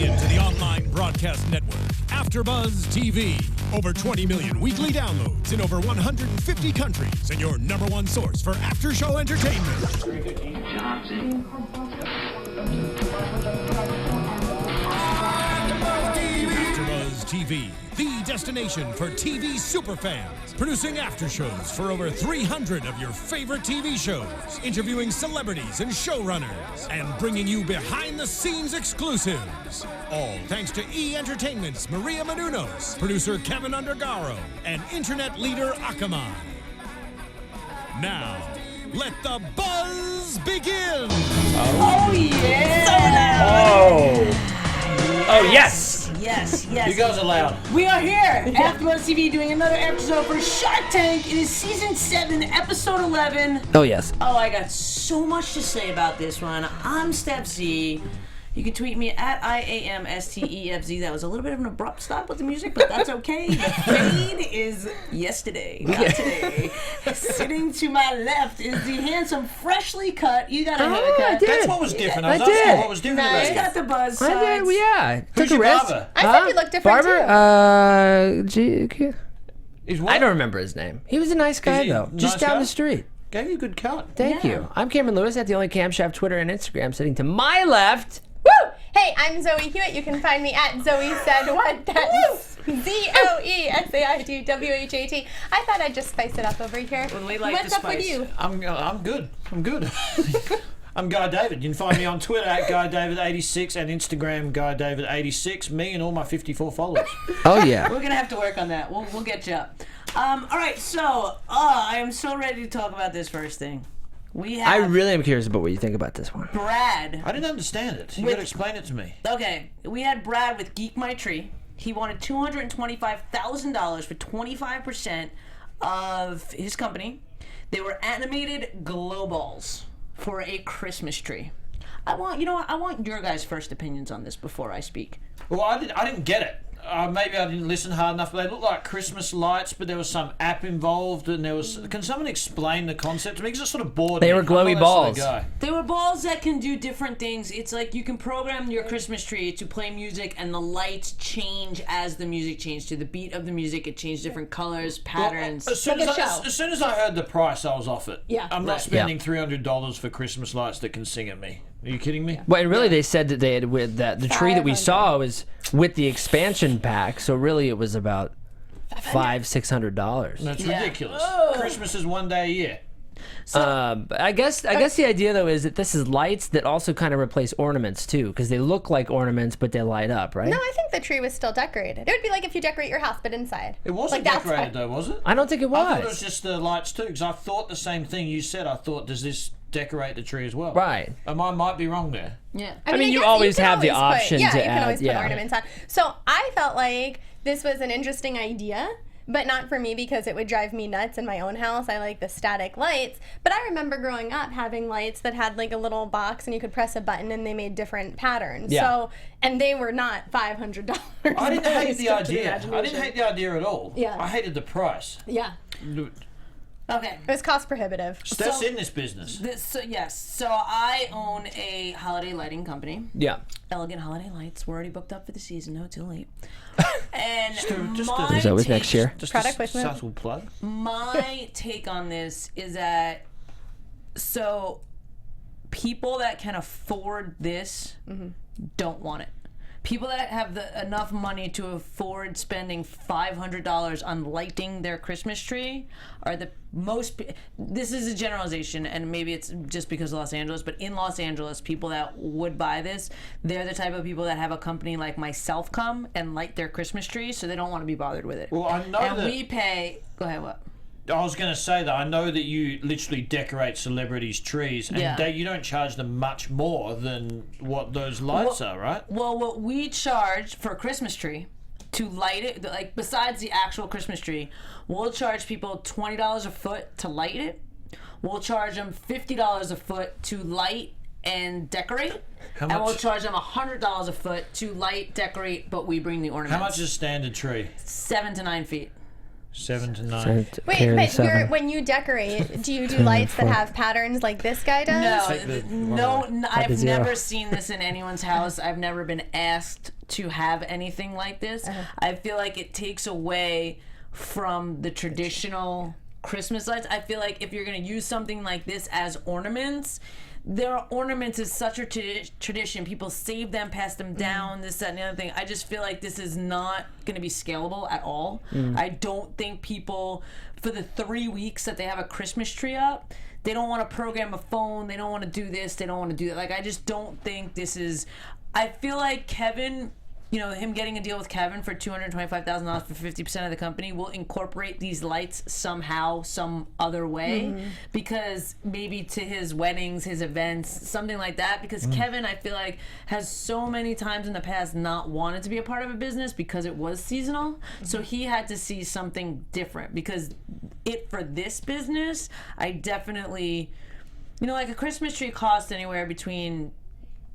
tuning in to the online broadcast network, AFTERBUZZ TV. Over 20 million weekly downloads in over 150 countries, and your #1 source for after-show entertainment. AFTERBUZZ TV, the destination for TV superfans. Producing aftershows for over 300 of your favorite TV shows, interviewing celebrities and showrunners, and bringing you behind-the-scenes exclusives. All thanks to E! Entertainment's Maria Menounos, producer Kevin Undergaro, and internet leader Akamai. Now, let the buzz begin! Oh yeah! So loud! Oh, yes! Yes. You guys are loud. We are here, AFTERBUZZ TV, doing another episode for Shark Tank. It is season 7, episode 11. Oh, yes. Oh, I got so much to say about this one. I'm Stef Z. You can tweet me at IAMSTEFZ. That was a little bit of an abrupt stop with the music, but that's okay. The fade is yesterday, not today. Sitting to my left is the handsome, freshly cut. You got a haircut. I did. That's what was different. I was did. asking what was different about You it. got the buzz sides. I did, yeah. Who's Took a your risk. barber? I said you look different Barber? Is what? I don't remember his name. He was a nice guy, he though. a Just nice down guy? the street. Gave you a good cut. Thank you. I'm Cameron Lewis at the only camshaft Twitter and Instagram. Sitting to my left. Woo! Hey, I'm Zoe Hewitt. You can find me at Zoe Said What. That's ZOESAIDWHAT. I thought I'd just spice it up over here. Well, we like What's the up with spice. you? I'm good. I'm Guy David. You can find me on Twitter at GuyDavid86 and Instagram GuyDavid86. Me and all my 54 followers. Oh, yeah. We're gonna have to work on that. We'll get you up. All right, so I am so ready to talk about this first thing. We have I really am curious about what you think about this one. Brad. I didn't understand it. You got to explain it to me. Okay, we had Brad with Geek My Tree. He wanted $225,000 for 25% of his company. They were animated glow balls for a Christmas tree. I want your guys' first opinions on this before I speak. Well, I didn't get it. Maybe I didn't listen hard enough, but they looked like Christmas lights, but there was some app involved, and there was... Can someone explain the concept to me? Because it sort of bored me. They were glowy I'm not that sort of balls. guy. They were balls that can do different things. It's like you can program your Christmas tree to play music, and the lights change as the music changes. To the beat of the music, it changed different colors, patterns. As soon Like as, a I, show. as soon as I heard the price, I was off it. Yeah. I'm not Right. spending $300 for Christmas lights that can sing at me. Are you kidding me? Well, and really, they said that they had with that the tree that we saw was with the expansion pack. So really, it was about $500-600. That's Yeah. ridiculous. Oh. Christmas is one day a year. But I guess the idea though is that this is lights that also kind of replace ornaments too, because they look like ornaments but they light up, right? No, I think the tree was still decorated. It would be like if you decorate your house, but inside. It wasn't Like, that's decorated why- though, was it? I don't think it was. I thought it was just the lights too, because I thought the same thing you said. I thought, does this decorate the tree as well? Right. I might be wrong there. Yeah. I mean, you guess always can have the always option put, yeah, to you can add- always put yeah. ornaments on. So I felt like this was an interesting idea, but not for me because it would drive me nuts in my own house. I like the static lights. But I remember growing up having lights that had like a little box and you could press a button and they made different patterns. Yeah. So, and they were not $500. I didn't hate the Stretch of idea. I didn't imagination. hate the idea at all. Yeah. I hated the price. Yeah. Okay. It was cost prohibitive. Steph's So- in this business. So I own a holiday lighting company. Yeah. Elegant Holiday Lights. We're already booked up for the season. No, too late. And just my There's always take, next year. Just Product a placement. subtle plug. My take on this is that people that can afford this don't want it. People that have enough money to afford spending $500 on lighting their Christmas tree are the most. This is a generalization, and maybe it's just because of Los Angeles, but in Los Angeles, people that would buy this, they're the type of people that have a company like myself come and light their Christmas tree, so they don't want to be bothered with it. Well, I know and that. we pay. Go ahead. What? I was going to say that I know that you literally decorate celebrities' trees, and Yeah. you don't charge them much more than what those lights are, right? Well, what we charge for a Christmas tree to light it, like besides the actual Christmas tree, we'll charge people $20 a foot to light it. We'll charge them $50 a foot to light and decorate. How And we'll much? charge them $100 a foot to light, decorate, but we bring the ornaments. How much is a standard tree? 7 to 9 feet. 7 to 9. Wait, but when you decorate, do you do lights that have patterns like this guy does? No, I've never seen this in anyone's house. I've never been asked to have anything like this. I feel like it takes away from the traditional Christmas lights. I feel like if you're going to use something like this as ornaments, ornaments is such a tradition. People save them, pass them down, this, that, and the other thing. I just feel like this is not going to be scalable at all. I don't think people, for the 3 weeks that they have a Christmas tree up, they don't want to program a phone. They don't want to do this. They don't want to do that. Like, I just don't think this is... I feel like Kevin... him getting a deal with Kevin for $225,000 for 50% of the company will incorporate these lights somehow, some other way, because maybe to his weddings, his events, something like that. Because Kevin, I feel like, has so many times in the past not wanted to be a part of a business because it was seasonal. So he had to see something different. Because for this business, I definitely, like a Christmas tree costs anywhere between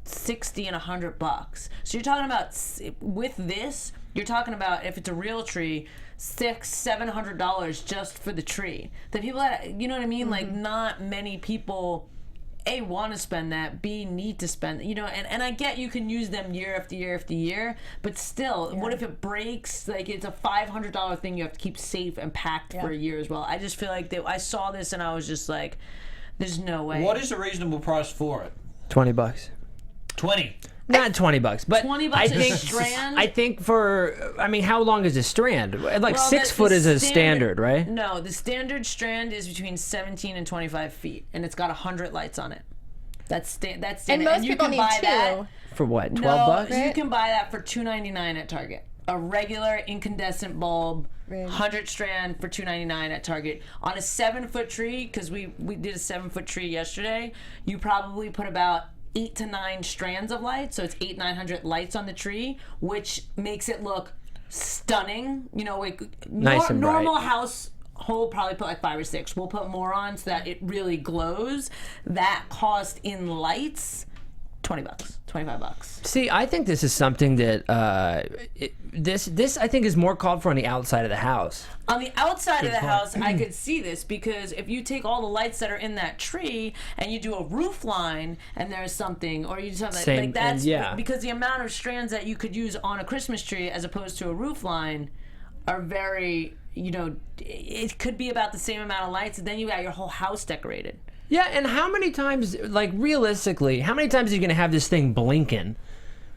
$60 and $100. So you're talking about, with this, you're talking about, if it's a real tree, $600-$700 just for the tree. The people that, you know what I mean? Like, not many people A, want to spend that, B, need to spend, and I get you can use them year after year after year, but still, what if it breaks? Like, it's a $500 thing you have to keep safe and packed for a year as well. I just feel like I saw this and I was just like, there's no way. What is a reasonable price for it? $20. 20. Not $20, but $20 I think a strand. I think how long is a strand? Like 6 foot is a standard, right? No, the standard strand is between 17 and 25 feet, and it's got 100 lights on it. That's standard. And most people need two. For what? $12? You can buy that for $2.99 at Target. A regular incandescent bulb, 100 strand for $2.99 at Target. On a 7-foot tree, because we did a 7-foot tree yesterday, you probably put about 8 to 9 strands of lights, so it's 900 lights on the tree, which makes it look stunning. Nice and normal bright. household probably put like 5 or 6. We'll put more on so that it really glows. That cost in lights $20, $25. See, I think this is something that this I think is more called for on the outside of the house. On the outside of the house, I could see this, because if you take all the lights that are in that tree and you do a roof line and there's something, or you do something like that's because the amount of strands that you could use on a Christmas tree as opposed to a roof line are very, it could be about the same amount of lights, and then you got your whole house decorated. Yeah, and how many times, like realistically, how many times are you going to have this thing blinking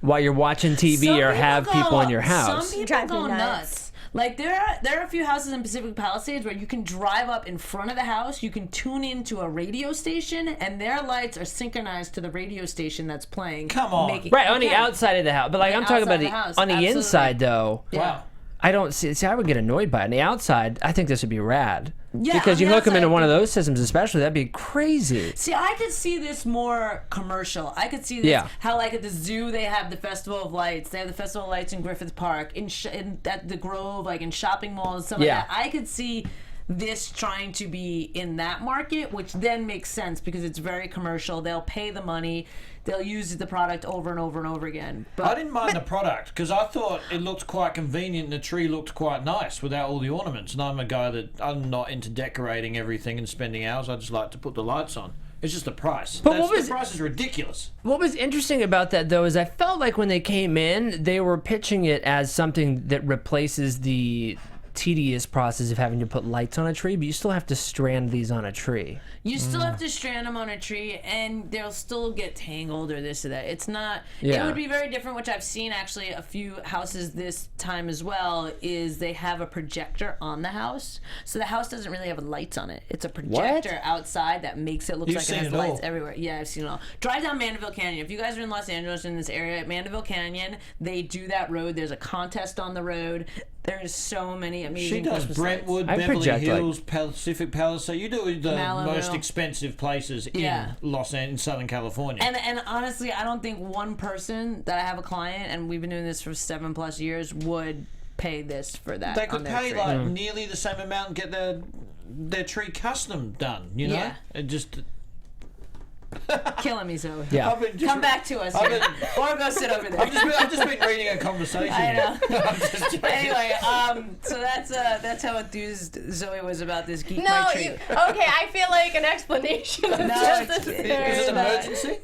while you're watching TV or have people in your house? Some people go nuts. Like, there are a few houses in Pacific Palisades where you can drive up in front of the house, you can tune into a radio station, and their lights are synchronized to the radio station that's playing. Come on. Right, on the outside of the house. But like, I'm talking about on the inside, though. Yeah. I don't see. I would get annoyed by it. On the outside, I think this would be rad. Yeah, because you hook them into one of those systems, especially, that'd be crazy. See, I could see this more commercial. I could see this how, like, at the zoo they have the Festival of Lights. They have the Festival of Lights in Griffith Park, at the Grove, like in shopping malls, stuff like that. I could see this trying to be in that market, which then makes sense because it's very commercial. They'll pay the money. They'll use the product over and over and over again. But I didn't mind the product because I thought it looked quite convenient and the tree looked quite nice without all the ornaments. And I'm a guy that I'm not into decorating everything and spending hours. I just like to put the lights on. It's just the price. But the price is ridiculous. What was interesting about that, though, is I felt like when they came in, they were pitching it as something that replaces the tedious process of having to put lights on a tree, but you still have to strand these on a tree. You still have to strand them on a tree, and they'll still get tangled or this or that. It's not... It would be very different, which I've seen actually a few houses this time as well, is they have a projector on the house. So the house doesn't really have lights on it. It's a projector outside that makes it look like it has lights everywhere. Yeah, I've seen it all. Drive down Mandeville Canyon. If you guys are in Los Angeles, in this area, at Mandeville Canyon, they do that road. There's a contest on the road. There's so many amazing She does Christmas Brentwood, lights. Beverly Hills, Pacific Palisades. You do the most expensive places in in Southern California. And honestly, I don't think one person that I have a client, and we've been doing this for 7+ years, would pay this for that. They could pay like nearly the same amount and get their tree custom done. You know, it just. Killing me, Zoe. Yeah. Come back to us. Or go sit over there. I've just been reading a conversation. I know. I'm just joking. Anyway, so that's how enthused Zoe was about this geek No, my tree. okay, I feel like an explanation is No, just Is it an emergency?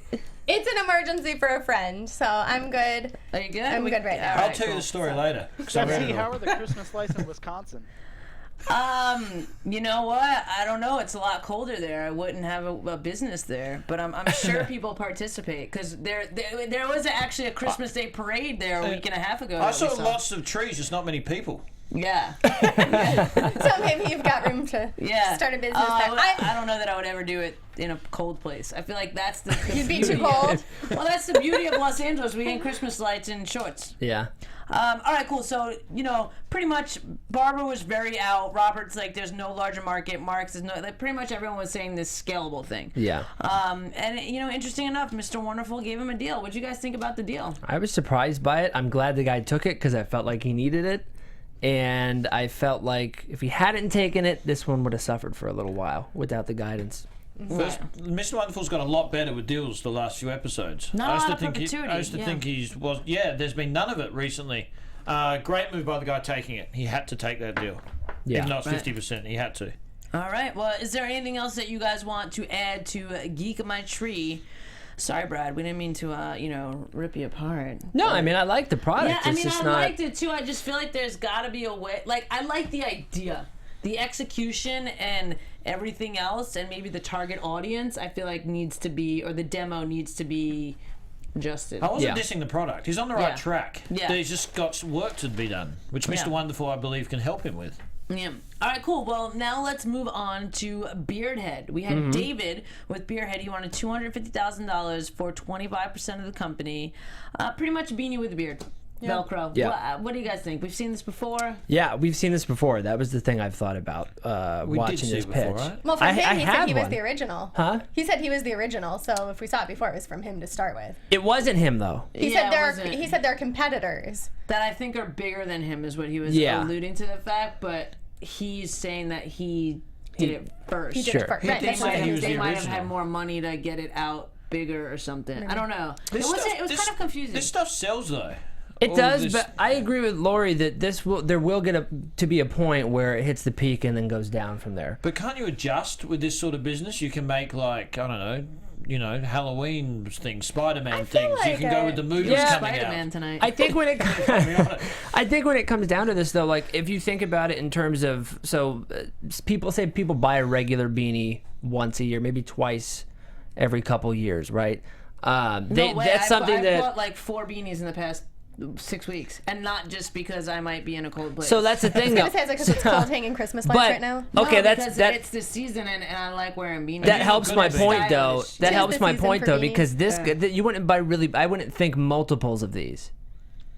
It's an emergency for a friend, so I'm good. Are you good? I'm good right now. All I'll right, tell you cool. the story later. 'Cause I read Stefzy, it how all. are the Christmas lights in Wisconsin? You know what? I don't know. It's a lot colder there. I wouldn't have a business there, but I'm sure people participate because there was actually a Christmas Day parade there a week and a half ago. I that we saw lots of trees, just not many people. Yeah. So maybe you've got room to Yeah. start a business there. I don't know that I would ever do it in a cold place. I feel like that's the You'd be beauty too cold. Well, that's the beauty of Los Angeles. We get Christmas lights in shorts. Yeah. All right, cool. So, pretty much Barber was very out. Robert's like, there's no larger market. Marks is no, like, pretty much everyone was saying this scalable thing. Yeah. And, interesting enough, Mr. Wonderful gave him a deal. What'd you guys think about the deal? I was surprised by it. I'm glad the guy took it because I felt like he needed it. And I felt like if he hadn't taken it, this one would have suffered for a little while without the guidance. First, Mr. Wonderful's got a lot better with deals the last few episodes. Not I used a to lot of think perpetuity, I used to yeah. think there's been none of it recently. Great move by the guy taking it. He had to take that deal. Yeah. Even though it's Right. 50%, he had to. All right. Well, is there anything else that you guys want to add to Geek My Tree? Sorry, Brad. We didn't mean to, rip you apart. No, I mean, I like the product. Yeah, I it's mean, just I not... liked it too. I just feel like there's got to be a way. Like, I like the idea, the execution, and everything else, and maybe the target audience. I feel like needs to be, or the demo needs to be adjusted. I wasn't Yeah. dissing the product. He's on the right Yeah. track. Yeah. He's just got work to be done, which Mr. Yeah. Wonderful, I believe, can help him with. Yeah. All right, cool. Well, now let's move on to Beardhead. We had David with Beardhead. He wanted $250,000 for 25% of the company. Pretty much a beanie with a beard. Velcro. Yeah. What do you guys think? We've seen this before. Yeah, we've seen this before. That was the thing I've thought about We watching did see this it before, pitch. right? Well, from I him, he said had he was one. the original. Huh? He said he was the original, so if we saw it before, it was from him to start with. It wasn't him, though. He Yeah, said it wasn't. he said they're competitors. That I think are bigger than him is what he was Yeah. alluding to the fact, but he's saying that he did it first. He did Sure. it first. He Right, did that's say what he he was was They the might have original. had more money to get it out bigger or something. I don't know. It was kind of confusing. This stuff sells, though. It All does, this- but I agree with Lori that there will get to be a point where it hits the peak and then goes down from there. But can't you adjust with this sort of business? You can make, like, I don't know, Halloween things, Spider-Man feel things. You like can go it. with the movies Yeah. coming Spider-Man out. tonight. I think when it comes down to this, though, like if you think about it in terms of people say people buy a regular beanie once a year, maybe twice every couple years, right? That's something I that. bought like 4 beanies in the past 6 weeks, and not just because I might be in a cold place. So that's the thing, I though. was gonna say, because it's cold hanging Christmas lights But right now. okay, No, that's because that. it's the season, and I like wearing beanies. That you helps look my good at point, it. though. Stylish. That Tis helps the my season point, for though, beanies. because this Yeah. you wouldn't buy really. I wouldn't think multiples of these.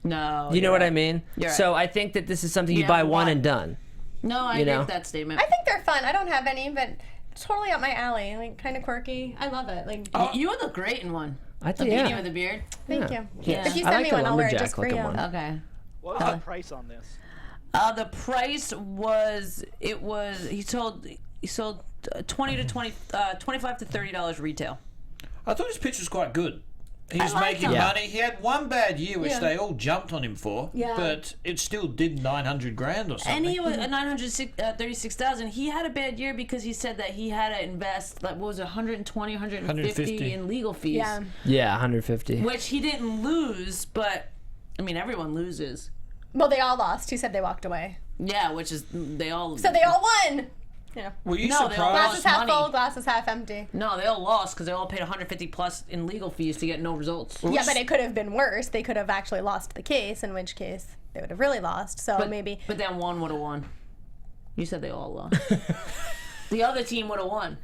No, You know you're what I right. mean? You're So right. I think that this is something you Yeah, buy one one. and done. No, I you agree know? with that statement. I think they're fun. I don't have any, but totally up my alley. Like kind of quirky. I love it. Like You would look great in one. I A think beanie yeah. with a beard. thank Yeah. you. Yeah. If you I send like me the one, I'll wear it lumberjack just for you. looking one. Okay. What was the price on this? The price was he sold $25 to $30 retail. I thought his pitch was quite good. He's like making him. Yeah. money. He had one bad year, which Yeah. they all jumped on him for. Yeah. But it still did 900 grand or something. And he was at 936,000. He had a bad year because he said that he had to invest like what was it, 120, 150 150. in legal fees. Yeah. Yeah, 150. Which he didn't lose, but I mean everyone loses. Well, they all lost. He said they walked away. Yeah, which is they all. So they all won. Yeah. Were you No, they all surprised? Glass lost is half money. full, glass is half empty. No, they all lost because they all paid 150 plus in legal fees to get no results. Yeah, but it could have been worse. They could have actually lost the case, in which case they would have really lost. So maybe. But then one would have won. You said they all lost. The other team would have won.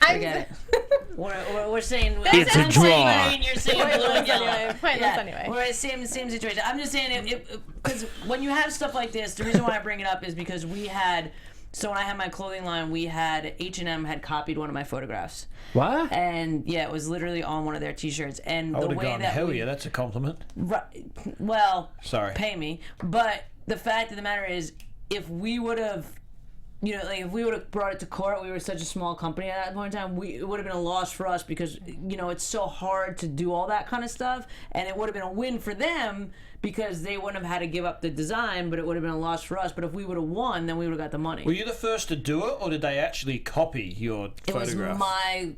Forget it. We're saying It's a I'm draw. saying green, you're saying blue and yellow. Pointless anyway. We're in the same situation. I'm just saying because when you have stuff like this, the reason why I bring it up is because we had. So when I had my clothing line, we had H&M had copied one of my photographs, What? and yeah, it was literally on one of their T-shirts. And I the would have way gone, that hell we, yeah, that's a compliment. well, Sorry. pay me. But the fact of the matter is, if we would have you know, like if we would have brought it to court, we were such a small company at that point in time, it would have been a loss for us because, you know, it's so hard to do all that kind of stuff, and it would have been a win for them because they wouldn't have had to give up the design, but it would have been a loss for us. But if we would have won, then we would have got the money. Were you the first to do it, or did they actually copy your photograph? It was my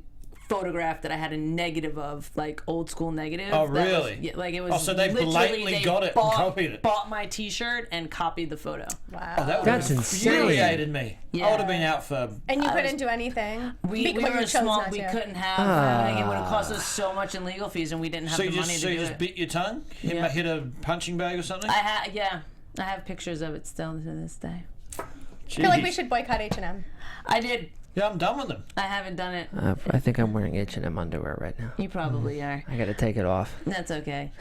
photograph that I had a negative of, like old school negative. Oh, That really? was, yeah, like it was. Oh, so they literally, blatantly got it and copied it. Bought my T-shirt and copied the photo. Wow. Oh, that would That's have insane. infuriated me. Yeah. I would have been out for... And you couldn't do anything. We because were you chose small. not We to. couldn't have. Like, it would have cost us so much in legal fees, and we didn't have So the you money just, to do you just it. bit your tongue? Yeah. Hit a punching bag or something? Yeah, I have pictures of it still to this day. I feel like we Jeez. should boycott H&M. I did. Yeah, I'm done with them. I haven't done it. I think I'm wearing H&M underwear right now. You probably are. I gotta take it off. That's okay.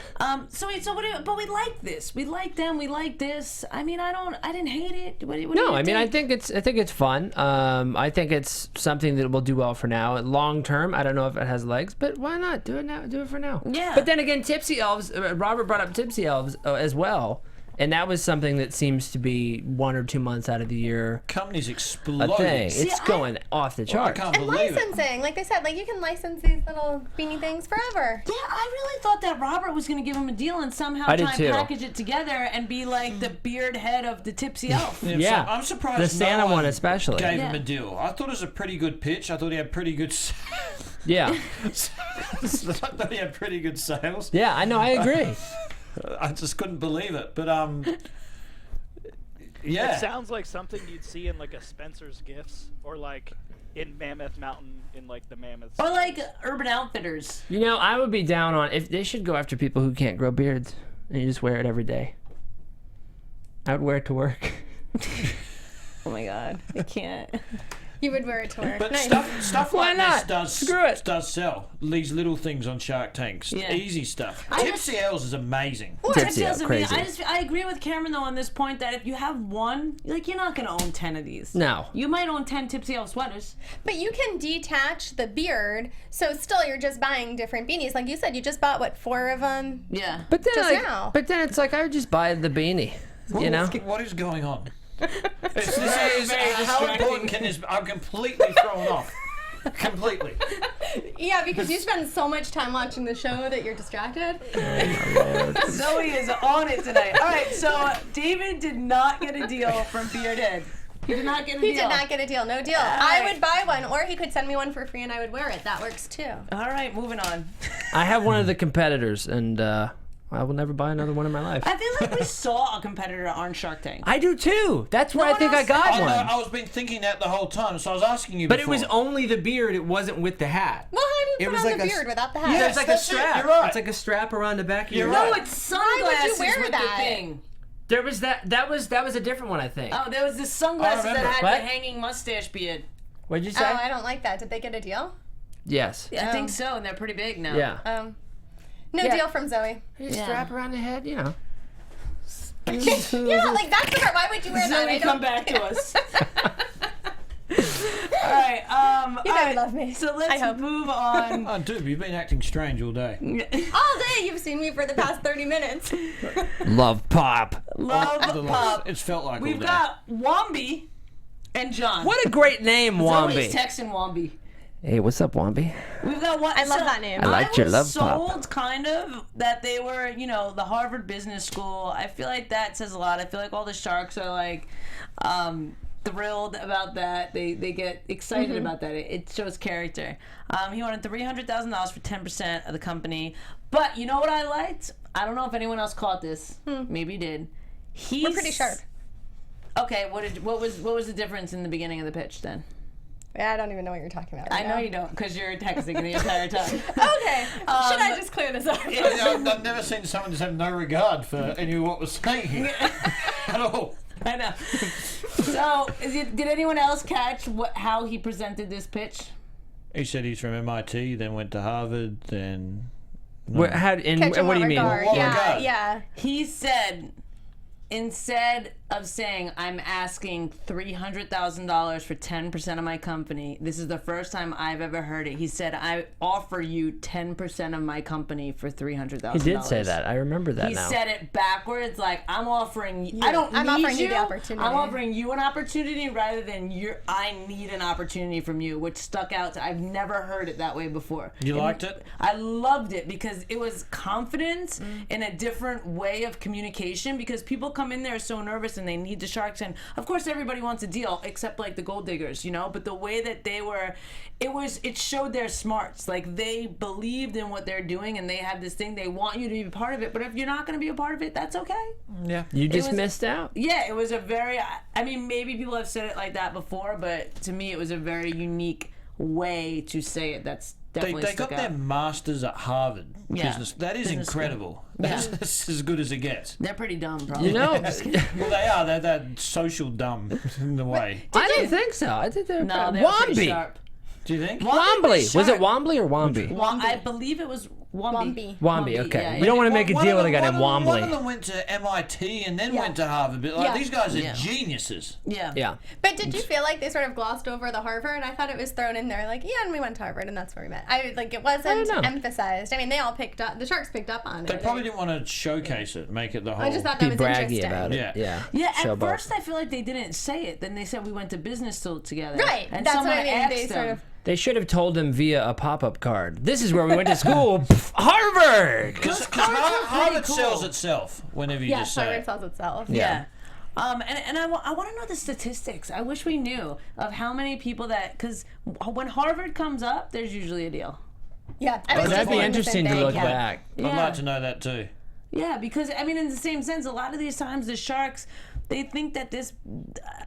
So what do you, but we like this. We like them. We like this. I mean, I didn't hate it. What do you No, I mean, I think it's fun. I think it's something that will do well for now. Long term, I don't know if it has legs, but why not do it now? Do it for now. Yeah. But then again, Tipsy Elves. Robert brought up Tipsy Elves as well, and that was something that seems to be 1 or 2 months out of the year Company's a exploding. thing. See, It's I- going off the I charts. can't And believe it. licensing, like they said, like you can license these little beanie things forever. Yeah, I really thought that Robert was going to give him a deal and somehow I try did and too. package it together and be like the beard head of the Tipsy Elf. Yeah, so I'm surprised the Santa no one especially. gave Yeah. him a deal. I thought it was a pretty good pitch. I thought he had pretty good... Yeah, I thought he had pretty good sales. yeah, I know. I agree. I just couldn't believe it. But, It yeah. sounds like something you'd see in like a Spencer's Gifts or like in Mammoth Mountain in like the Mammoth. Or like Urban Outfitters. You know, I would be down on if they should go after people who can't grow beards and you just wear it every day. I would wear it to work. Oh my God, I can't. You would wear it to work. But Nice. stuff Why like not? this does Screw it. does sell. These little things on Shark Tanks, Yeah. easy stuff. I Tipsy Elves is amazing. Well, Tipsy it Elves, doesn't mean, crazy. I agree with Cameron though on this point that if you have one, like you're not gonna own 10 of these. No. You might own 10 Tipsy Elf sweaters. But you can detach the beard, so still you're just buying different beanies. Like you said, you just bought, what, 4 of them? Yeah. But then, Just like, now. but then it's like I would just buy the beanie. You know. What is going on? This very is how distracting. important can this? I'm completely thrown off. Completely. Yeah, because you spend so much time watching the show that you're distracted. Zoe is on it tonight. All right, so David did not get a deal from Beardhead. He did not get a deal. He did not get a deal. No deal. I would buy one, or he could send me one for free and I would wear it. That works too. All right, moving on. I have one of the competitors, and I will never buy another one in my life. I feel like we saw a competitor on Shark Tank. I do too. That's where No I think one I else got I know, one. I was been thinking that the whole time, so I was asking you. But it before. was only the beard. It wasn't with the hat. Well, how do you It put was on like the a beard without the hat? Yes, There's like a that's it, strap. you're right. It's like a strap around the back of You're your right. No, it's sunglasses wear with that? the thing. There was that was a different one, I think. Oh, there was the sunglasses that remember. had What? the hanging mustache beard. What'd you Oh, say? I don't like that. Did they get a deal? Yes. Yeah, I think so, and they're pretty big now. Yeah. No Yeah. deal from Zoe. Yeah. Strap around the head, you know. Yeah, like that's the part. Why would you wear that? Zoe, I come don't- back to us. All right. You all know right, you love me. So I let's hope. move on. Oh, dude, you've been acting strange all day. All day you've seen me for the past 30 minutes. Love pop. Love pop. It's felt like We've all day. got Wombi and John. What a great name, Zoe's Wombi. texting Wombi. Hey, what's up, Wombi? We've got one. I love that name. I liked your love pop. sold kind of that they were, you know, the Harvard Business School. I feel like that says a lot. I feel like all the sharks are like thrilled about that. They get excited about that. It shows character. He wanted $300,000 for 10% of the company. But you know what I liked? I don't know if anyone else caught this. Maybe you did. We're pretty sharp. Okay, what was the difference in the beginning of the pitch then? Yeah, I don't even know what you're talking about. I Right know now. you don't because you're texting the entire time. Okay. Should I just clear this up? I've never seen someone just have no regard for any of what was saying here. At all. I know. So, did anyone else catch how he presented this pitch? He said he's from MIT, then went to Harvard, then... What, how, and Catch in what do you mean? regard. What Yeah, regard? yeah. He said, instead of saying I'm asking $300,000 for 10% of my company. This is the first time I've ever heard it. He said, I offer you 10% of my company for $300,000. He did say that. I remember that He now. said it backwards, like, I'm offering you. I'm need offering you you the opportunity. I'm offering you an opportunity rather than I need an opportunity from you, which stuck out. I've never heard it that way before. You liked it? I loved it because it was confidence in a different way of communication, because people come in there so nervous and they need the Sharks, and of course everybody wants a deal except like the gold diggers, you know, but the way that they were, it showed their smarts. Like, they believed in what they're doing and they had this thing, they want you to be a part of it, but if you're not going to be a part of it, that's okay. Yeah. You just was- missed out. Yeah, it was a very, I mean, maybe people have said it like that before, but to me it was a very unique way to say it. That's definitely They stuck got out. their masters at Harvard business. That is Business school. incredible. Yeah. That's as good as it gets. They're pretty dumb, probably. You know, Well, they are. They're social dumb in a way. I didn't think so. I think they're No, they were pretty Wombi. sharp. Do you think? Wombly. Was it Wombly or Wombi? I believe it was Wombi. Wombly, okay. yeah, We don't want to make a One deal of with a guy them- named one of Wombly. them went to MIT and then Yeah. went to Harvard. But like, Yeah. these guys are Yeah. geniuses. Yeah. Yeah. But did you feel like they sort of glossed over the Harvard? I thought it was thrown in there, like, yeah, and we went to Harvard, and that's where we met. It wasn't know. emphasized. I mean, they all picked up. The Sharks picked up on They it. probably didn't want to showcase it, make it the whole. I just thought Be that was braggy interesting. about it. Yeah. Yeah. Yeah, at Showboat. first I feel like they didn't say it. Then they said we went to business school together. Right. And That's what someone I mean. They asked sort them, of. They should have told him via a pop-up card. This is where we went to school. Pff, Harvard. Because cards are pretty Harvard cool. sells itself whenever you Yeah, just say Harvard it. sells itself. Yeah. And I want to know the statistics. I wish we knew of how many people because when Harvard comes up, there's usually a deal. Yeah. Oh, that'd be interesting to look back. I'd like to know that too. Yeah, because I mean, in the same sense, a lot of these times the Sharks, they think that this.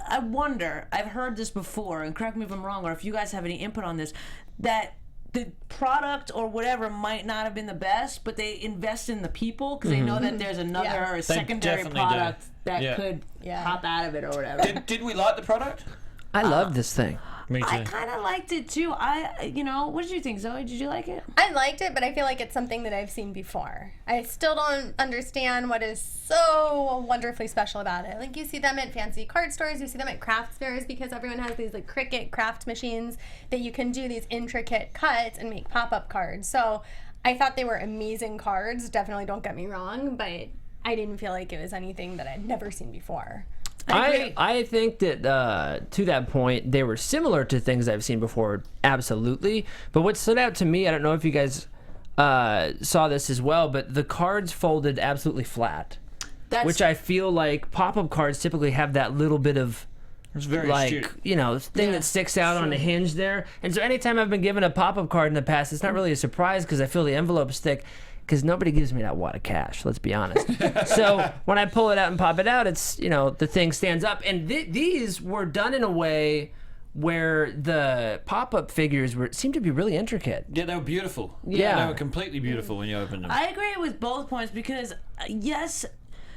I wonder. I've heard this before, and correct me if I'm wrong, or if you guys have any input on this, that the product or whatever might not have been the best, but they invest in the people because they know that there's another Yeah. or secondary definitely do. product that Yeah. could Yeah. hop out of it or whatever. Did we like the product? I love this thing. Me too. I kind of liked it too. What did you think, Zoe? Did you like it? I liked it, but I feel like it's something that I've seen before. I still don't understand what is so wonderfully special about it. Like, you see them at fancy card stores, you see them at craft fairs, because everyone has these like Cricut craft machines that you can do these intricate cuts and make pop-up cards. So I thought they were amazing cards. Definitely, don't get me wrong, but I didn't feel like it was anything that I'd never seen before. I think that to that point, they were similar to things I've seen before, absolutely. But what stood out to me, I don't know if you guys saw this as well, but the cards folded absolutely flat. Which I feel like pop-up cards typically have that little bit of It's very like astute. thing that sticks out on the hinge there. And so anytime I've been given a pop-up card in the past, it's not really a surprise because I feel the envelope's thick. Because nobody gives me that wad of cash, let's be honest. So when I pull it out and pop it out, it's, the thing stands up. And these were done in a way where the pop-up figures seemed to be really intricate. Yeah, they were beautiful. Yeah. They were completely beautiful when you opened them. I agree with both points because, yes,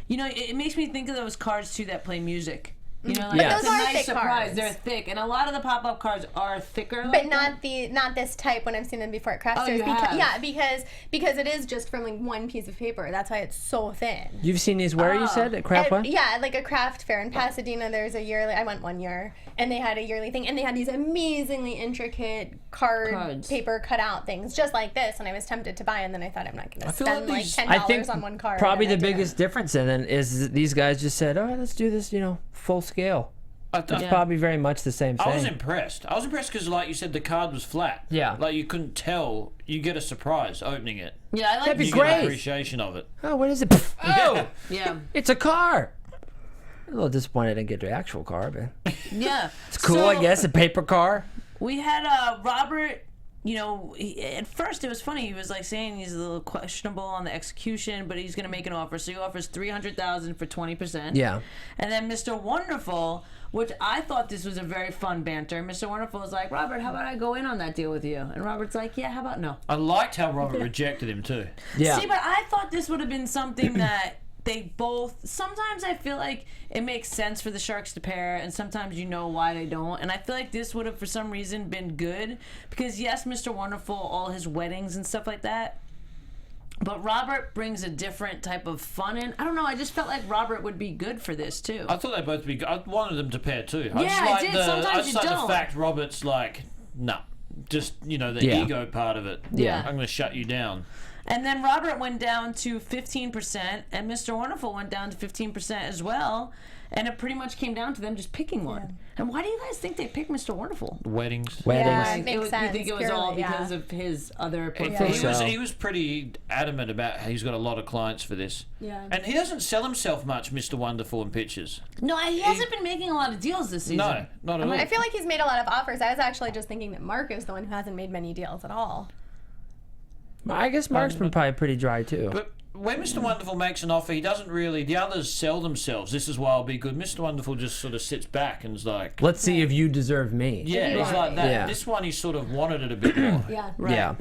it makes me think of those cards too that play music. Yeah. It's Those a are nice thick surprise. cards. They're thick, and a lot of the pop-up cards are thicker. But like that. not this type when I've seen them before at craft Oh, stores. you have? Yeah, because it is just from like one piece of paper. That's why it's so thin. You've seen these where, you said, at Craft One? Yeah, like a craft fair in Pasadena. There's a yearly. I went one year, and they had a yearly thing, and they had these amazingly intricate Cards. paper cutout things, just like this. And I was tempted to buy, and then I thought I'm not going to feel spend like like these- $10 I think on one card. probably and the I didn't. biggest difference then is that these guys just said, all right, let's do this, full scale. I It's probably very much the same thing. was impressed. I was impressed because, like you said, the card was flat. Yeah. Like you couldn't tell. You get a surprise opening it. Yeah, I like That'd be You great. get an appreciation of it. Oh, what is it? Oh, Yeah, it's a car. A little disappointed I didn't get the actual car, but yeah. it's cool, I guess, a paper car. We had Robert. At first it was funny. He was like saying he's a little questionable on the execution, but he's gonna make an offer. So he offers $300,000 for 20%. Yeah. And then Mr. Wonderful, which I thought this was a very fun banter. Mr. Wonderful was like, Robert, how about I go in on that deal with you? And Robert's like, yeah, how about no? I liked how Robert rejected him too. Yeah. See, but I thought this would have been something that they both. Sometimes I feel like it makes sense for the Sharks to pair, and sometimes you know why they don't. And I feel like this would have, for some reason, been good because yes, Mr. Wonderful, all his weddings and stuff like that But Robert brings a different type of fun in. I don't know. I just felt like Robert would be good for this too. I thought they'd both be good. I wanted them to pair too. Yeah, I did. Sometimes I just you like don't. the fact Robert's like, no, just the ego part of it. Yeah. I'm going to shut you down. And then Robert went down to 15%, and Mr. Wonderful went down to 15% as well. And it pretty much came down to them just picking one. And why do you guys think they picked Mr. Wonderful? Weddings. Yeah, it makes You sense. think it was all purely, because of his other He portfolio? was pretty adamant about how he's got a lot of clients for this. Yeah. And he doesn't sell himself much, Mr. Wonderful, in pictures. No, he hasn't been making a lot of deals this season. No, not at all. I feel like he's made a lot of offers. I was actually just thinking that Mark is the one who hasn't made many deals at all. I guess Mark's been probably pretty dry too. But when Mr. Wonderful makes an offer, he doesn't really... The others sell themselves. This is why I'll be good. Mr. Wonderful just sort of sits back and is like... Let's see if you deserve me. Yeah, you he's want like me. that. Yeah. This one, he sort of wanted it a bit more. Yeah. Yeah.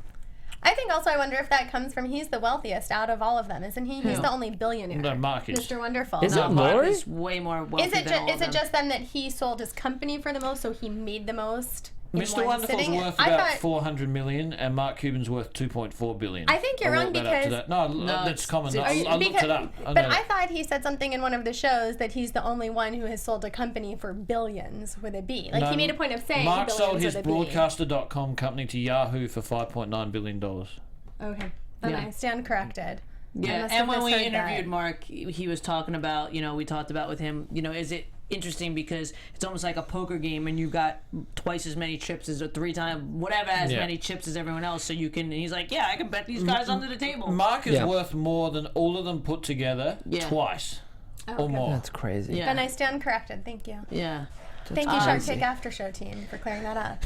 I think also I wonder if that comes from he's the wealthiest out of all of them, isn't he? He's Who? the only billionaire. No, Mark is. Mr. Wonderful. Is No, it Mark Lori? is way more wealthy Is it than all of them. just then that he sold his company for the most, so he made the most? In Mr. one Wonderful's sitting? worth I about thought, 400 million, and Mark Cuban's worth 2.4 billion. I think you're I wrong looked that up because- today. No, No, that's it's- common. it's- I looked it up. But I thought he said something in one of the shows that he's the only one who has sold a company for billions with a B. Like No, he made a point of saying Mark billions sold his with a B. broadcaster.com company to Yahoo for $5.9 billion. Okay, then Yeah. I stand corrected. I Yeah, must and have when we misheard that. interviewed Mark, he was talking about, we talked about with him, is it interesting because it's almost like a poker game and you got twice as many chips as, or 3 times, whatever, as Yeah. many chips as everyone else, so you can, and he's like, yeah, I can bet these guys under the table. Mark is Yeah. worth more than all of them put together Yeah. twice or okay. more. That's crazy. Yeah. Then I stand corrected. Thank you. Yeah. Thank you, Shark crazy. Tank After Show team, for clearing that up.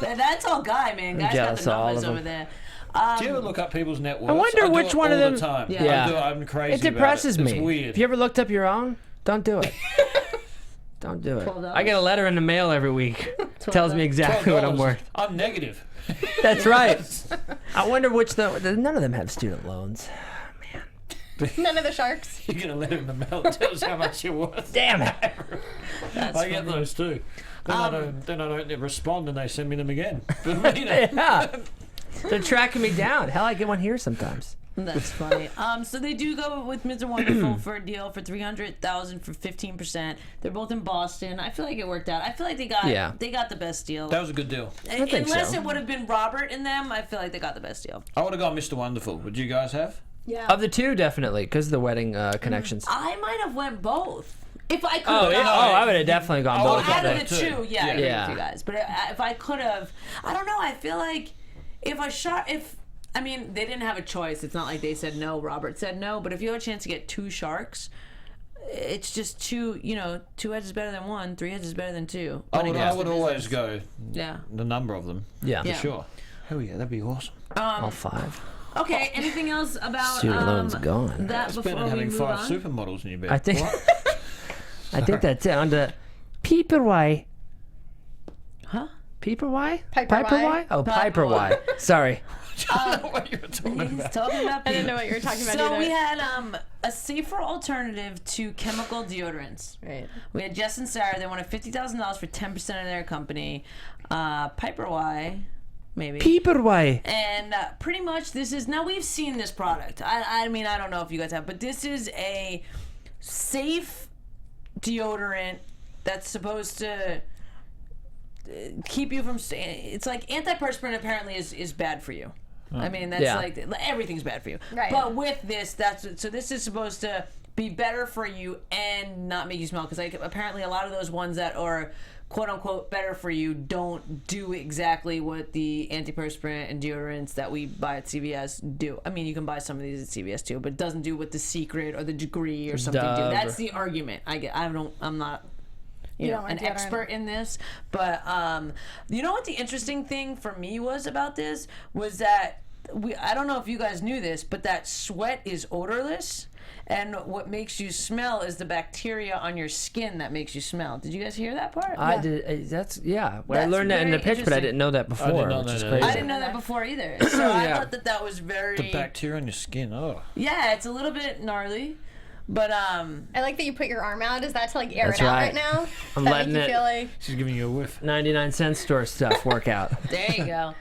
That's all Guy, man. Guy's got jealous the of all numbers of over them. there. Do you ever look up people's net worths? I wonder do which it one of all them. the time. Yeah. I do it. I'm crazy It depresses about it. me. It's weird. Have you ever looked up your own? Don't do it. Don't do it. $12. I get a letter in the mail every week. Tells me exactly what I'm $12. worth. I'm negative. That's right. I wonder which none of them have student loans. None of the sharks. You get a letter in the mail that tells how much you're worth. Damn it. I get those too. Then I don't respond and they send me them again. But, Yeah. They're tracking me down. Hell, I get one here sometimes. That's funny. So they do go with Mr. Wonderful for a deal for $300,000 for 15%. They're both in Boston. I feel like it worked out. I feel like they got the best deal. that was a good deal. think Unless so. it would have been Robert and them, I feel like they got the best deal. I would have gone Mr. Wonderful. Would you guys have? Yeah. Of the two, definitely, because of the wedding connections. I might have went both. If I could Oh, have. yeah. I would have definitely gone I both. would've Out gone of both the too. two, yeah, I Yeah. agree Yeah. with you guys. But if I could have, I don't know. I feel like if I mean, they didn't have a choice. It's not like they said no. Robert said no. But if you have a chance to get 2 sharks, it's just 2. 2 heads is better than 1. 3 heads is better than 2. I Money would goes to always business. go Yeah. the number of them. Yeah. For Yeah. sure. Hell yeah, that'd be awesome. All 5. Okay. Anything else about Student loans gone. that It's before better we than having move 5 on? supermodels in your bed. I think. What? I think that's it. On to Peeperway. Huh? Peeperway? Piper Y? Oh, Piper Piper Y. Y. Sorry. I don't know what you were talking He's about. talking about. I didn't know what you were talking about So either. we had a safer alternative to chemical deodorants. Right. We had Jess and Sarah. They wanted $50,000 for 10% of their company. Piper Y, maybe. Peeperway. And pretty much this is, now we've seen this product. I mean, I don't know if you guys have, but this is a safe deodorant that's supposed to keep you from, it's like antiperspirant apparently is bad for you. I mean, that's Yeah. like, everything's bad for you. Right. But with this, so this is supposed to be better for you and not make you smell. Because like, apparently a lot of those ones that are quote unquote better for you don't do exactly what the antiperspirant and deodorants that we buy at CVS do. I mean, you can buy some of these at CVS too, but it doesn't do what the Secret or the Degree or something do. Dove That's or- the argument. I'm not You don't an want deodorant. expert in this, but you know what the interesting thing for me was about this was that I don't know if you guys knew this, but that sweat is odorless, and what makes you smell is the bacteria on your skin that makes you smell. Did you guys hear that part? I did. That's yeah. Well, I That's learned that in the very pitch, but I interesting. didn't know that before, did not which know is that. crazy. I didn't know that before either. So I Yeah. thought that was very The bacteria on your skin. Oh. yeah, it's a little bit gnarly. But I like that you put your arm out. Is that to like air That's it out right. right now? I'm that letting make you it- feel like She's giving you a whiff. 99-cent store stuff workout. there you go.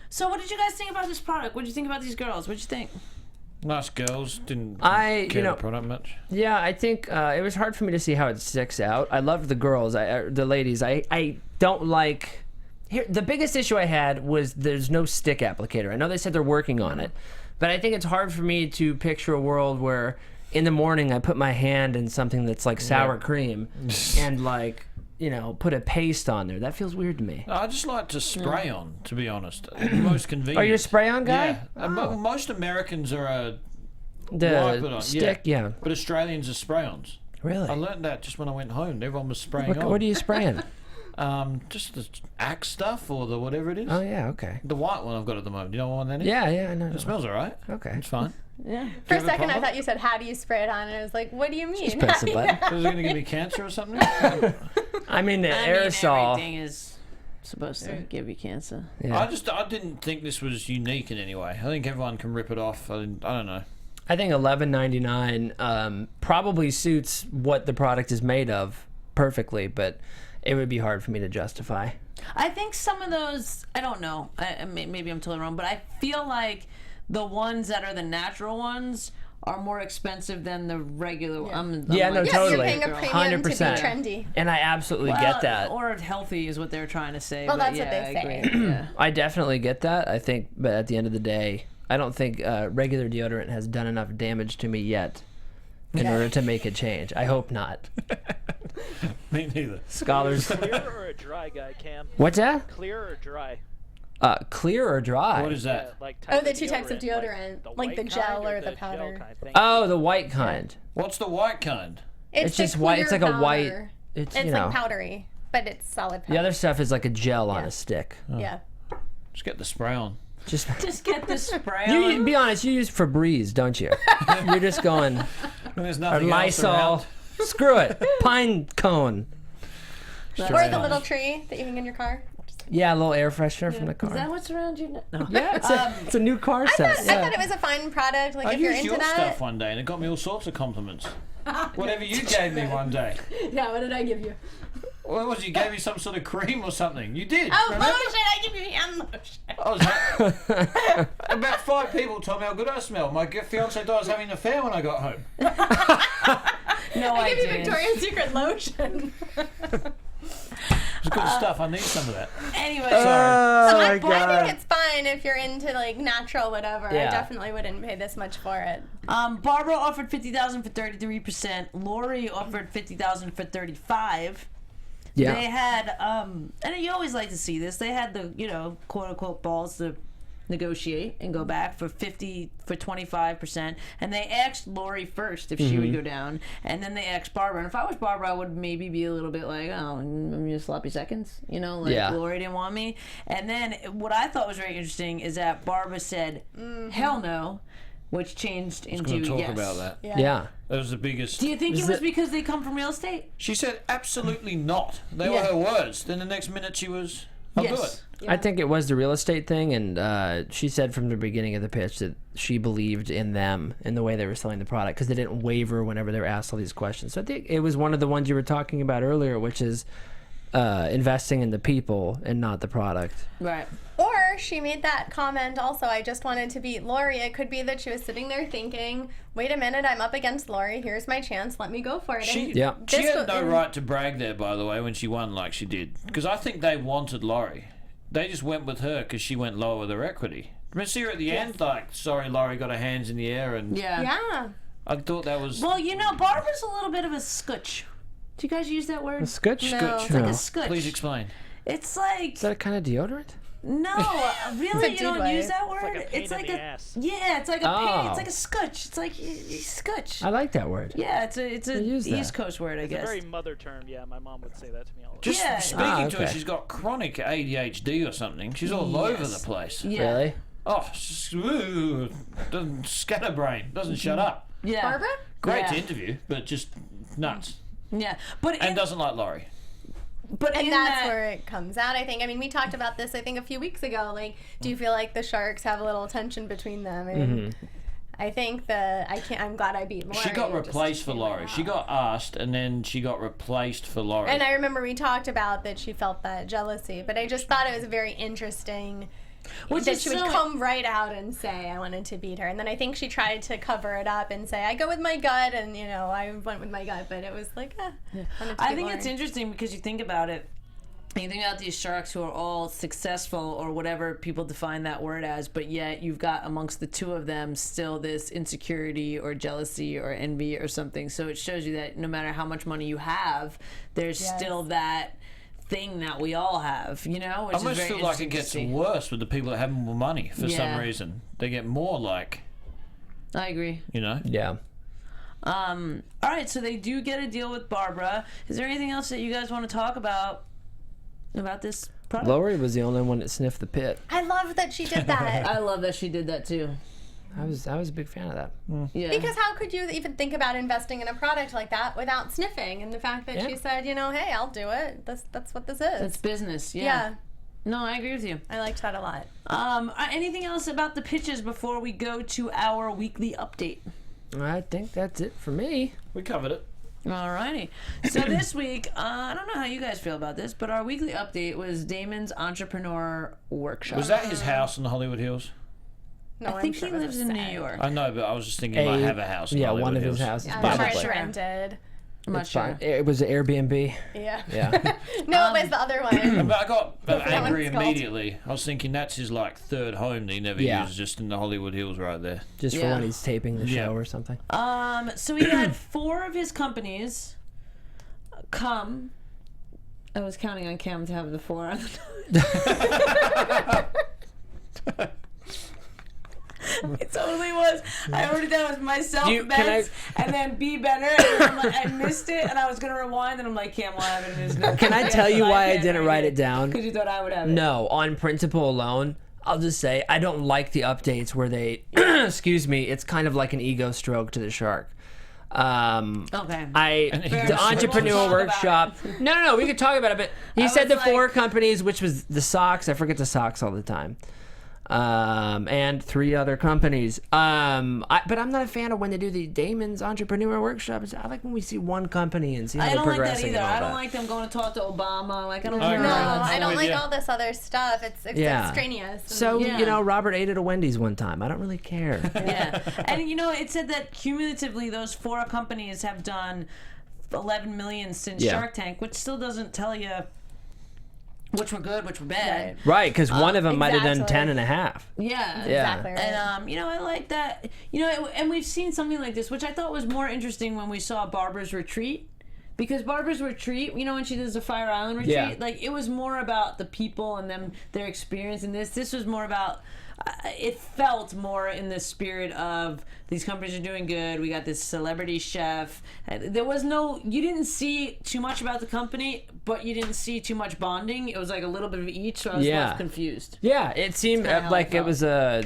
So what did you guys think about this product? What did you think about these girls? What did you think? Nice girls. Didn't I- care you know- the product much. Yeah, I think it was hard for me to see how it sticks out. I loved the girls, the ladies. I don't like. Here, the biggest issue I had was there's no stick applicator. I know they said they're working on it, but I think it's hard for me to picture a world where in the morning I put my hand in something that's like sour cream and like, you know, put a paste on there. That feels weird to me. I just like to spray on, to be honest. Most convenient. Are you a spray-on guy? Yeah. Most Americans are a The wipe it on. stick, yeah. But Australians are spray-ons. Really? I learned that just when I went home. Everyone was spraying on. What are you spraying? Just the Axe stuff or the whatever it is. Oh yeah, okay. The white one I've got at the moment. Do you know what one that is? Yeah, I know. It smells alright. Okay. It's fine. Yeah. for a have a second I problem? thought you said how do you spray it on, and I was like, what do you mean? Press the button. Is it going to give me cancer or something? I mean, the I mean, aerosol. everything is supposed to give you cancer. Yeah. I didn't think this was unique in any way. I think everyone can rip it off. I don't know. I think $11.99 probably suits what the product is made of perfectly, but it would be hard for me to justify. I think some of those, I don't know, maybe I'm totally wrong, but I feel like the ones that are the natural ones are more expensive than the regular. Yeah. I'm Yeah, no, like, Yeah, totally. you're paying a premium to be 100%. trendy. And I absolutely well, get that. Or healthy is what they're trying to say. Well, but that's yeah, what they I say. agree. Yeah. I definitely get that. I think, but at the end of the day, I don't think regular deodorant has done enough damage to me yet in order to make a change. I hope not. Me neither. Scholars. Clear or a dry guy, Cam? What's that? Clear or dry? Clear or dry? What is that? Like Oh, type the of two types of deodorant, like white the gel kind or the gel powder. kind? Thank Oh, you. the white kind. What's the white kind? It's the just white. It's clear like a white. powder. It's, It's you know. like powdery, but it's solid powder. The other stuff is like a gel on Yeah. a stick. Yeah. Just get the spray on. Just. Just get the spray You on. be honest. You use Febreze, don't you? You're just going There's or nothing else Lysol. around. Screw it. Pine cone. Or Straight the on. little tree that you hang in your car. Yeah, a little air freshener from the car. Is that what's around you? No. Yeah, it's a new car set. I thought it was a fine product. Like I if you're used into your that. stuff one day and it got me all sorts of compliments. Whatever you gave me one day. Yeah, what did I give you? What was it? You gave me some sort of cream or something. You did. Oh, remember? lotion! I give you hand lotion. I was about 5 people told me how good I smell. My fiance thought I was having an affair when I got home. No, I I give you didn't. Victoria's Secret lotion. It's good stuff. I need some of that. Anyway, I think it's fine if you're into like natural whatever. Yeah. I definitely wouldn't pay this much for it. Barbara offered $50,000 for 33%. Lori offered $50,000 for 35%. Yeah. They had, and you always like to see this. They had the, quote unquote balls to negotiate and go back for 25%. And they asked Lori first if she would go down, and then they asked Barbara. And if I was Barbara, I would maybe be a little bit like, oh, I'm just sloppy seconds, Yeah. Lori didn't want me. And then what I thought was very interesting is that Barbara said, hell no, which changed I was into going to talk yes. about that. Yeah. That was the biggest. Do you think Is it was it- because they come from real estate? She said absolutely not. They were Yeah. her words. Then the next minute she was, I'll do it. I think it was the real estate thing, and she said from the beginning of the pitch that she believed in them in the way they were selling the product because they didn't waver whenever they were asked all these questions. So I think it was one of the ones you were talking about earlier, which is investing in the people and not the product. Right. Or she made that comment also, I just wanted to beat Lori. It could be that she was sitting there thinking, wait a minute, I'm up against Lori. Here's my chance. Let me go for it. She, And Yeah. she this had no and- right to brag there, by the way, when she won like she did. Because I think they wanted Laurie. They just went with her because she went lower with her equity. Remember, see her at the end, like, sorry, Laurie got her hands in the air, and Yeah. Yeah. I thought that was. Well, Barbara's a little bit of a scotch. Do you guys use that word? A scotch? No. It's like No. a scotch. Please explain. It's like Is that a kind of deodorant? no, really, you don't dude use way. that word. like a pain in the ass. yeah, it's like a pain. Oh. It's like a scotch. It's like scotch. I like that word. Yeah, it's a use that. East Coast word, I It's a guess. very mother term. Yeah, my mom would say that to me all the time. Just Yeah. speaking to her, okay. she's got chronic ADHD or something. She's all over the place. Yeah. Really? Oh, doesn't scatterbrain. Doesn't shut up. Yeah. Barbara? Great Yeah. to interview, but just nuts. Yeah, but And doesn't like Laurie. but And in that's that, where it comes out, I think. I mean, we talked about this, I think, a few weeks ago. Like, do you feel like the Sharks have a little tension between them? I mean, I think I'm glad I beat Lori. She got replaced for Laurie. She got asked, and then she got replaced for Laurie. And I remember we talked about that she felt that jealousy, but I just thought it was very interesting that she would come right out and say, I wanted to beat her. And then I think she tried to cover it up and say, I go with my gut, and, I went with my gut, but it was like, I think it's interesting because you think about it. You think about these sharks who are all successful or whatever people define that word as, but yet you've got amongst the two of them still this insecurity or jealousy or envy or something. So it shows you that no matter how much money you have, there's still that thing that we all have, which I almost feel like it gets worse with the people that have more money for some reason. They get more like... I agree. Yeah. All right, so they do get a deal with Barbara. Is there anything else that you guys want to talk about this product? Lori was the only one that sniffed the pit. I love that she did that. I love that she did that too. I was a big fan of that. Yeah. Because how could you even think about investing in a product like that without sniffing? And the fact that she said, hey, I'll do it. That's what this is. It's business. Yeah. No, I agree with you. I liked that a lot. Anything else about the pitches before we go to our weekly update? I think that's it for me. We covered it. Alrighty. So this week, I don't know how you guys feel about this, but our weekly update was Damon's entrepreneur workshop. Was that his house in the Hollywood Hills? No, I think he lives in New York. I know, but I was just thinking he might have a house in Hollywood one of Hills. his houses. I'm Probably. sure it's rented. I'm not sure. Fine. It was an Airbnb. Yeah. Yeah. No, it was the other one. But I got angry one's called. immediately. I was thinking that's his third home that he never uses, just in the Hollywood Hills right there. Just for when he's taping the show or something. So he had 4 of his companies come. I was counting on Cam to have the 4 on the It totally was. I wrote it down as myself, bets, and then be better. And I'm like, I missed it, and I was going to rewind, and I'm like, Cam will have it in his notes. Can I tell you why I didn't write it down? Because you thought I would have it. No, on principle alone, I'll just say I don't like the updates where they, excuse me, it's kind of like an ego stroke to the shark. Okay. The entrepreneur workshop. No, we could talk about it. But he said the 4 companies, which was the socks. I forget the socks all the time. And 3 other companies. But I'm not a fan of when they do the Damon's entrepreneur workshop. I like when we see one company and see how they're progressing. I don't like that either. I don't like them going to talk to Obama. I don't. No, I don't like all this other stuff. It's extraneous. So Robert ate at a Wendy's one time. I don't really care. Yeah, and it said that cumulatively those 4 companies have done 11 million since Shark Tank, which still doesn't tell you which were good, which were bad. Right, because one of them might have done 10 and a half. Yeah, exactly. Right. And I like that. And we've seen something like this, which I thought was more interesting when we saw Barber's Retreat. Because Barber's Retreat, when she does the Fire Island Retreat, it was more about the people and their experience in this. This was more about, it felt more in the spirit of these companies are doing good. We got this celebrity chef. There was you didn't see too much about the company, but you didn't see too much bonding. It was like a little bit of each, so I was left confused. Yeah, it seemed like it was a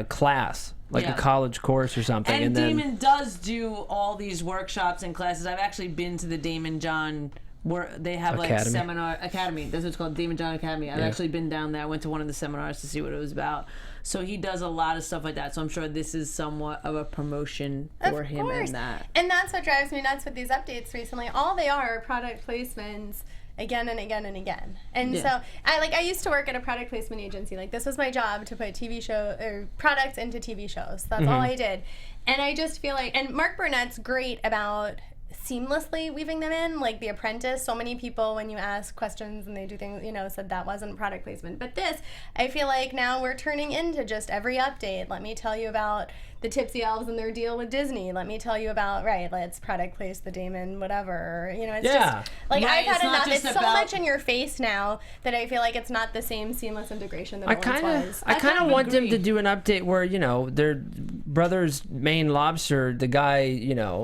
class. Like a college course or something. And Damon does do all these workshops and classes. I've actually been to the Damon John, where they have Academy. That's what it's called, Damon John Academy. I've actually been down there. I went to one of the seminars to see what it was about. So he does a lot of stuff like that. So I'm sure this is somewhat of a promotion for him and that. And that's what drives me nuts with these updates recently. All they are product placements again and again and again. And so I used to work at a product placement agency. Like, this was my job, to put TV show or products into TV shows. That's all I did. And I just feel like, and Mark Burnett's great about seamlessly weaving them in, like The Apprentice. So many people, when you ask questions and they do things, said that wasn't product placement. But this, I feel like now we're turning into just every update. Let me tell you about the Tipsy Elves and their deal with Disney. Let me tell you about, let's product place the Damon whatever. It's just, like, I've had enough. It's so much in your face now that I feel like it's not the same seamless integration that it once was. I kind of want them to do an update where, their brother's Maine lobster, the guy,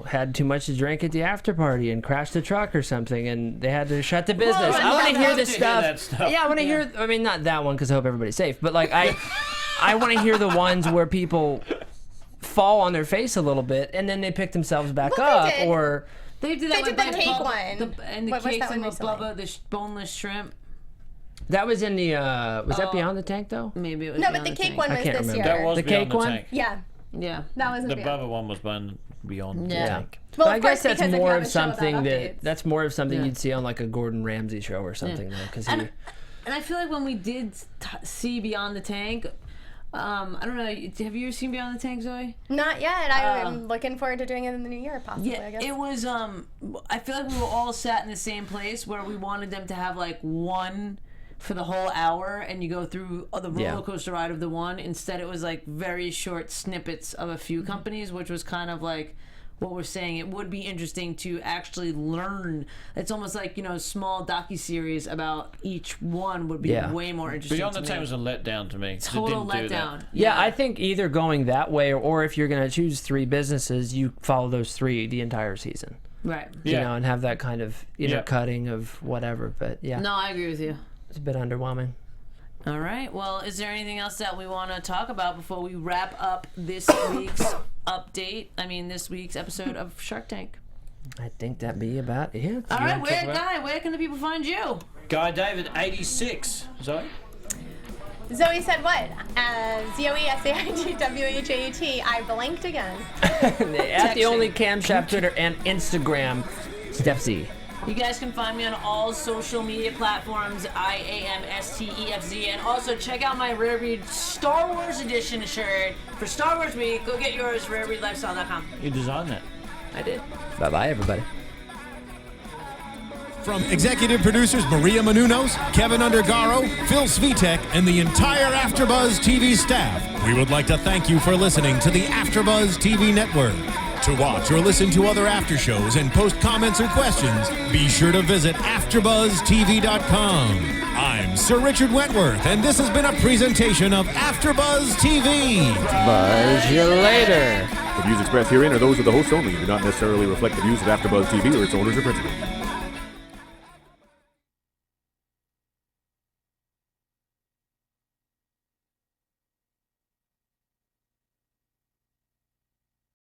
had too much to drink at the after party and crashed the truck or something, and they had to shut the business. I want to hear this stuff. Yeah, I want to hear, I mean, not that one, because I hope everybody's safe, but like, I want to hear the ones where people fall on their face a little bit and then they pick themselves back up. Or they did that with the cake Bubba, one. And the cakes and with Bubba, the boneless shrimp. that was in the was that Beyond the Tank though? Maybe it was No, Beyond but the the cake Tank. one I was can't this remember. year. That was The Beyond cake the one? Tank. Yeah. Yeah. That was The real. Barber one was beyond the Yeah. tank. Well, But I of guess course, that's because if you more have of a show about something updates. that's more of something Yeah. you'd see on like a Gordon Ramsay show or something though, because he. And I feel like when we did see Beyond the Tank, I don't know. Have you ever seen Beyond the Tank, Zoe? Not yet. I'm looking forward to doing it in the new year, possibly. Yeah, I guess. it was. I feel like we were all sat in the same place where we wanted them to have like one for the whole hour, and you go through the roller coaster ride of the one. Instead, it was like very short snippets of a few companies, which was kind of like what we're saying. It would be interesting to actually learn. It's almost like, small docuseries about each one would be way more interesting. Beyond the to Tank me. was a letdown to me. 'Cause Total it didn't do letdown. that. Yeah, I think either going that way or if you're going to choose 3 businesses, you follow those 3 the entire season. Right. You know, and have that kind of cutting of whatever. But yeah, No, I agree with you. it's a bit underwhelming. All right. Well, is there anything else that we want to talk about before we wrap up this week's this week's episode of Shark Tank? I think that'd be about it. All right, where can the people find you? Guy David 86. Zoe? Zoe said what? Zoe SAIDWHAT. I blanked again. At the only camshaft Twitter and Instagram, Stef Z. You guys can find me on all social media platforms, IAMSTEFZ, and also check out my Rare Breed Star Wars Edition shirt for Star Wars Week. Go get yours, rarebreedlifestyle.com. You designed that. I did. Bye-bye, everybody. From executive producers Maria Menounos, Kevin Undergaro, Phil Svitek, and the entire AfterBuzz TV staff, we would like to thank you for listening to the AfterBuzz TV network. To watch or listen to other after shows and post comments or questions, be sure to visit AfterBuzzTV.com. I'm Sir Richard Wentworth, and this has been a presentation of AfterBuzz TV. Buzz you later. The views expressed herein are those of the hosts only and do not necessarily reflect the views of AfterBuzz TV or its owners or principals.